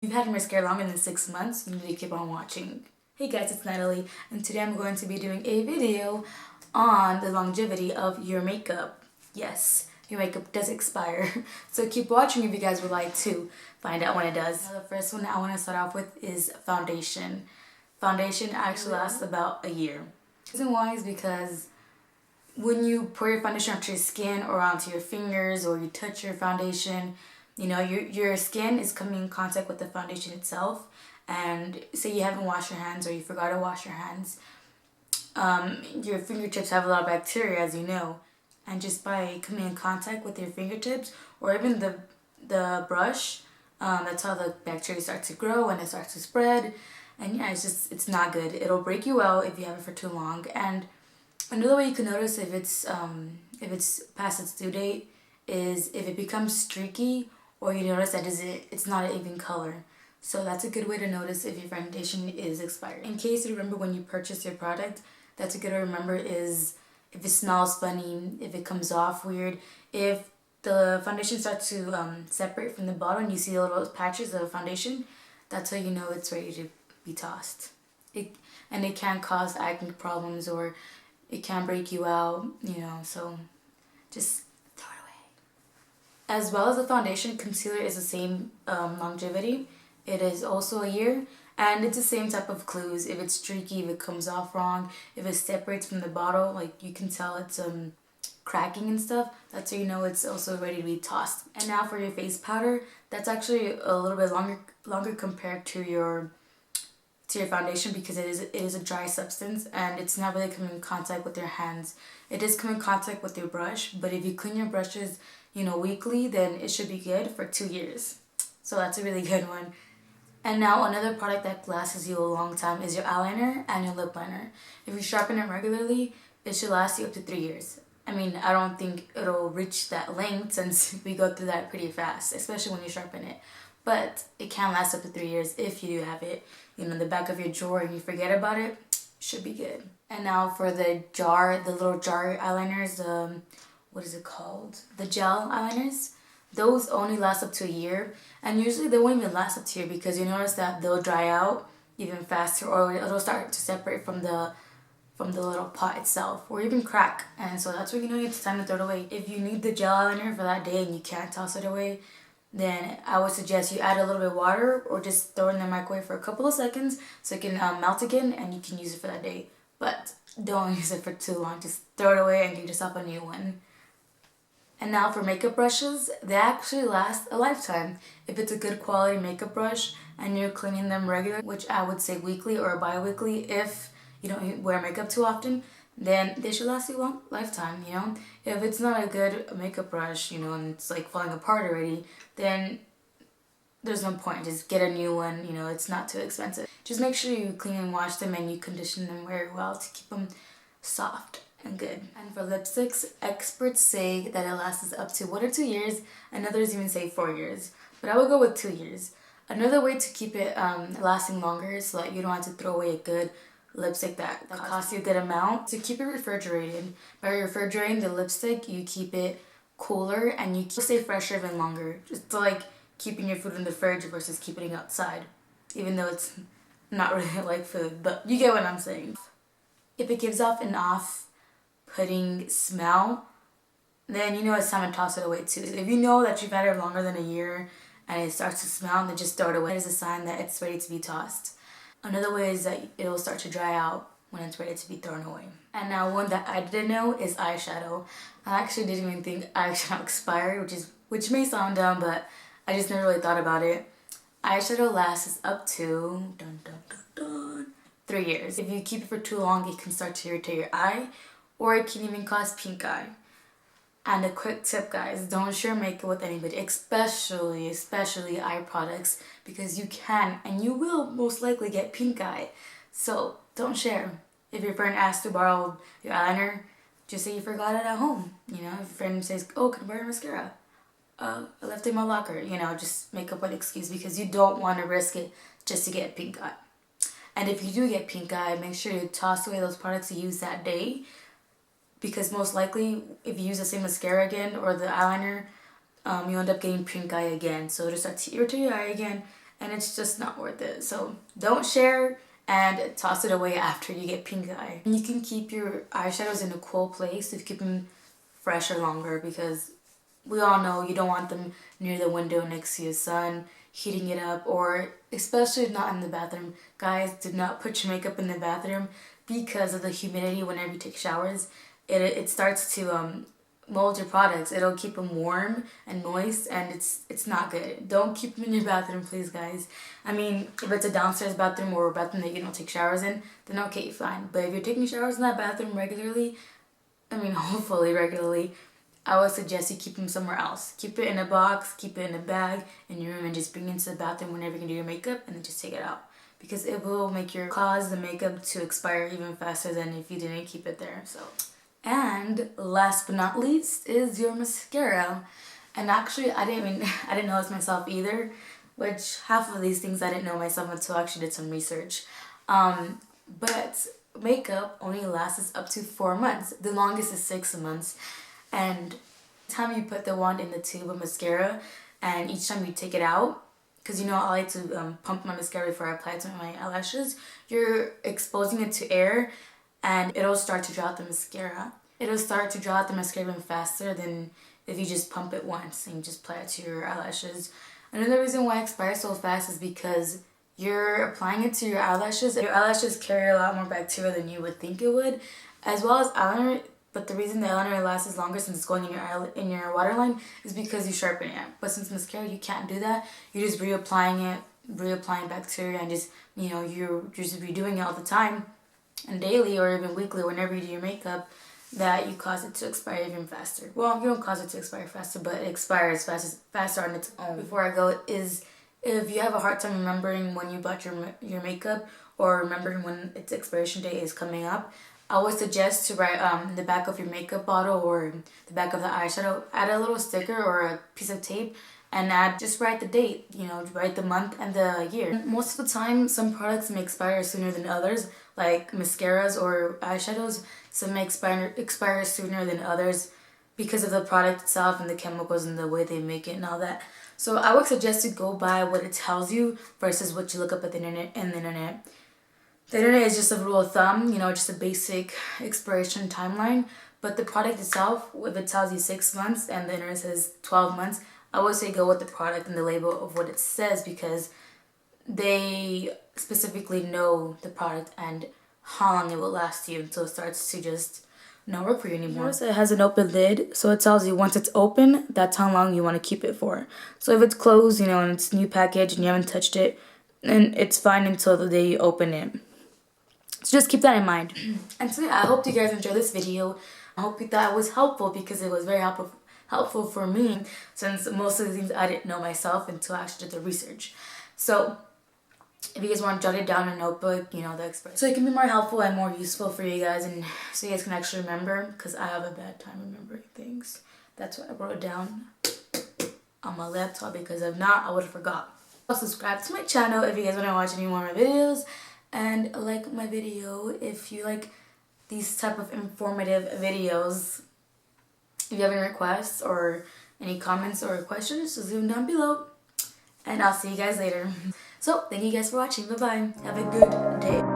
If you've had mascara longer than 6 months, you need to keep on watching. Hey guys, it's Natalie, and today I'm going to be doing a video on the longevity of your makeup. Yes, your makeup does expire, so keep watching if you guys would like to find out when it does. Now, the first one I want to start off with is foundation. Foundation actually lasts about a year. The reason why is because when you pour your foundation onto your skin or onto your fingers, or you touch your foundation, you know, your skin is coming in contact with the foundation itself. And say you haven't washed your hands or you forgot to wash your hands, your fingertips have a lot of bacteria, as you know. And just by coming in contact with your fingertips or even the brush, that's how the bacteria start to grow and it starts to spread. And yeah, it's not good. It'll break you out if you have it for too long. And another way you can notice if it's past its due date is if it becomes streaky, or you notice that it's not an even color. So that's a good way to notice if your foundation is expired. In case you remember when you purchase your product, that's a good way to remember is if it smells funny, if it comes off weird, if the foundation starts to separate from the bottle and you see little patches of foundation, that's how you know it's ready to be tossed. It can cause acne problems, or it can break you out, you know, so just throw it away. As well as the foundation, concealer is the same longevity. It is also a year, and it's the same type of clues. If it's streaky, if it comes off wrong, if it separates from the bottle, like you can tell it's cracking and stuff, that's how you know it's also ready to be tossed. And now for your face powder, that's actually a little bit longer compared to your foundation, because it is a dry substance and it's not really coming in contact with your hands. It does come in contact with your brush, but if you clean your brushes, you know, weekly, then it should be good for 2 years. So that's a really good one. And now another product that lasts you a long time is your eyeliner and your lip liner. If you sharpen it regularly, it should last you up to 3 years. I mean, I don't think it'll reach that length since we go through that pretty fast, especially when you sharpen it. But it can last up to 3 years if you do have it, you know, in the back of your drawer and you forget about it, should be good. And now for the little jar eyeliners, what is it called? The gel eyeliners. Those only last up to a year, and usually they won't even last up to a year because you notice that they'll dry out even faster, or it'll start to separate from the little pot itself, or even crack. And so that's when you know it's time to throw it away. If you need the gel eyeliner for that day and you can't toss it away, then I would suggest you add a little bit of water or just throw it in the microwave for a couple of seconds so it can melt again and you can use it for that day. But don't use it for too long. Just throw it away and get yourself a new one. And now for makeup brushes, they actually last a lifetime. If it's a good quality makeup brush and you're cleaning them regularly, which I would say weekly or bi-weekly if you don't wear makeup too often, then they should last you a long lifetime, you know? If it's not a good makeup brush, you know, and it's like falling apart already, then there's no point. Just get a new one, you know, it's not too expensive. Just make sure you clean and wash them and you condition them very well to keep them soft and good. And for lipsticks, experts say that it lasts up to 1 or 2 years, and others even say 4 years. But I would go with 2 years. Another way to keep it lasting longer so that you don't have to throw away a good lipstick that costs you a good amount, to keep it refrigerated. By refrigerating the lipstick, you keep it cooler and you stay fresher even longer. Just like keeping your food in the fridge versus keeping it outside, even though it's not really like food, but you get what I'm saying. If it gives off an off-putting smell, then you know it's time to toss it away too. If you know that you've had it longer than a year and it starts to smell, then just throw it away. It's a sign that it's ready to be tossed. Another way is that it'll start to dry out when it's ready to be thrown away. And now one that I didn't know is eyeshadow. I actually didn't even think eyeshadow expired, which may sound dumb, but I just never really thought about it. Eyeshadow lasts up to 3 years. If you keep it for too long, it can start to irritate your eye, or it can even cause pink eye. And a quick tip, guys, don't share makeup with anybody, especially eye products, because you can and you will most likely get pink eye. So don't share. If your friend asks to borrow your eyeliner, just say you forgot it at home. You know, if your friend says, "Oh, can I borrow your mascara?" I left it in my locker. You know, just make up an excuse because you don't want to risk it just to get pink eye. And if you do get pink eye, make sure you toss away those products you used that day, because most likely if you use the same mascara again or the eyeliner, you end up getting pink eye again. So it'll start to irritate your eye again, and it's just not worth it. So don't share and toss it away after you get pink eye. And you can keep your eyeshadows in a cool place if you keep them fresher longer, because we all know you don't want them near the window next to the sun, heating it up, or especially not in the bathroom. Guys, do not put your makeup in the bathroom because of the humidity whenever you take showers. It starts to mold your products. It'll keep them warm and moist, and it's not good. Don't keep them in your bathroom, please, guys. I mean, if it's a downstairs bathroom or a bathroom that you don't take showers in, then okay, fine. But if you're taking showers in that bathroom regularly, I mean, hopefully regularly, I would suggest you keep them somewhere else. Keep it in a box, keep it in a bag in your room, and just bring it into the bathroom whenever you can do your makeup, and then just take it out. Because it will cause the makeup to expire even faster than if you didn't keep it there. So, and last but not least is your mascara. And actually, I didn't know this myself either, which half of these things I didn't know myself until I actually did some research. But makeup only lasts up to 4 months. The longest is 6 months. And each time you put the wand in the tube of mascara, and each time you take it out, because you know I like to pump my mascara before I apply it to my eyelashes, you're exposing it to air, and it'll start to draw out the mascara. It'll start to draw out the mascara even faster than if you just pump it once and you just apply it to your eyelashes. Another reason why it expires so fast is because you're applying it to your eyelashes. Your eyelashes carry a lot more bacteria than you would think it would, as well as eyeliner. But the reason the eyeliner lasts longer since it's going in your waterline is because you sharpen it. But since mascara, you can't do that. You're just reapplying bacteria, and just, you know, you're just redoing it all the time, and daily or even weekly, whenever you do your makeup, that you cause it to expire even faster. Well, you don't cause it to expire faster, but it expires faster on its own. Before I go, is if you have a hard time remembering when you bought your makeup, or remembering when its expiration date is coming up, I would suggest to write the back of your makeup bottle or the back of the eyeshadow, add a little sticker or a piece of tape, and just write the date, you know, write the month and the year. Most of the time, some products may expire sooner than others, like mascaras or eyeshadows. Some may expire sooner than others because of the product itself and the chemicals and the way they make it and all that. So I would suggest to go by what it tells you versus what you look up at the internet. The internet is just a rule of thumb, you know, just a basic expiration timeline. But the product itself, if it tells you 6 months and the internet says 12 months, I would say go with the product and the label of what it says, because they specifically know the product and how long it will last you until it starts to just not work for you anymore. Notice it has an open lid, so it tells you once it's open, that's how long you want to keep it for. So if it's closed, you know, and it's new package and you haven't touched it, then it's fine until the day you open it. So just keep that in mind. And so yeah, I hope you guys enjoyed this video. I hope you thought it was helpful, because it was very helpful for me, since most of the things I didn't know myself until I actually did the research. So if you guys want to jot it down in a notebook, you know, so it can be more helpful and more useful for you guys, and so you guys can actually remember, because I have a bad time remembering things. That's why I wrote it down on my laptop, because if not, I would have forgot. Subscribe to my channel if you guys want to watch any more of my videos, and like my video if you like these type of informative videos. If you have any requests or any comments or questions, just leave them down below, and I'll see you guys later. So thank you guys for watching. Bye bye. Have a good day.